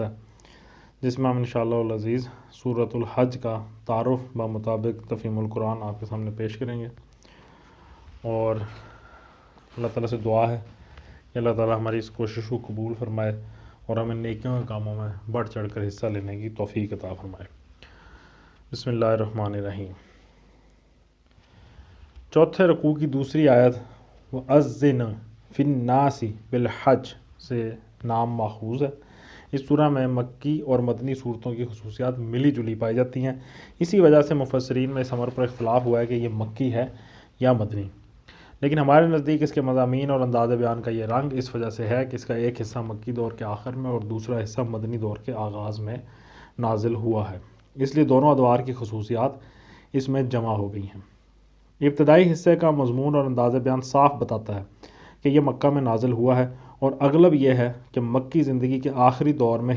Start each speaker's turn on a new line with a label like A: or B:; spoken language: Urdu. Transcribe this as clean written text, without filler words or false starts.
A: ہے، جس میں ہم انشاءاللہ العزیز سورۃ الحج کا تعارف بمطابق تفہیم القرآن آپ کے سامنے پیش کریں گے، اور اللہ تعالیٰ سے دعا ہے کہ اللہ تعالیٰ ہماری اس کوشش کو قبول فرمائے اور ہمیں نیکیوں کے کاموں میں بڑھ چڑھ کر حصہ لینے کی توفیق عطا فرمائے۔ بسم اللہ الرحمن الرحیم۔ چوتھے رکوع کی دوسری آیت وَأَذِّنْ فِي النَّاسِ بِالْحَجِّ سے نام ماخوذ ہے۔ اس سورہ میں مکی اور مدنی صورتوں کی خصوصیات ملی جلی پائی جاتی ہیں، اسی وجہ سے مفسرین میں اس امر پر اختلاف ہوا ہے کہ یہ مکی ہے یا مدنی، لیکن ہمارے نزدیک اس کے مضامین اور انداز بیان کا یہ رنگ اس وجہ سے ہے کہ اس کا ایک حصہ مکی دور کے آخر میں اور دوسرا حصہ مدنی دور کے آغاز میں نازل ہوا ہے، اس لیے دونوں ادوار کی خصوصیات اس میں جمع ہو گئی ہیں۔ ابتدائی حصے کا مضمون اور انداز بیان صاف بتاتا ہے کہ یہ مکہ میں نازل ہوا ہے، اور اغلب یہ ہے کہ مکی زندگی کے آخری دور میں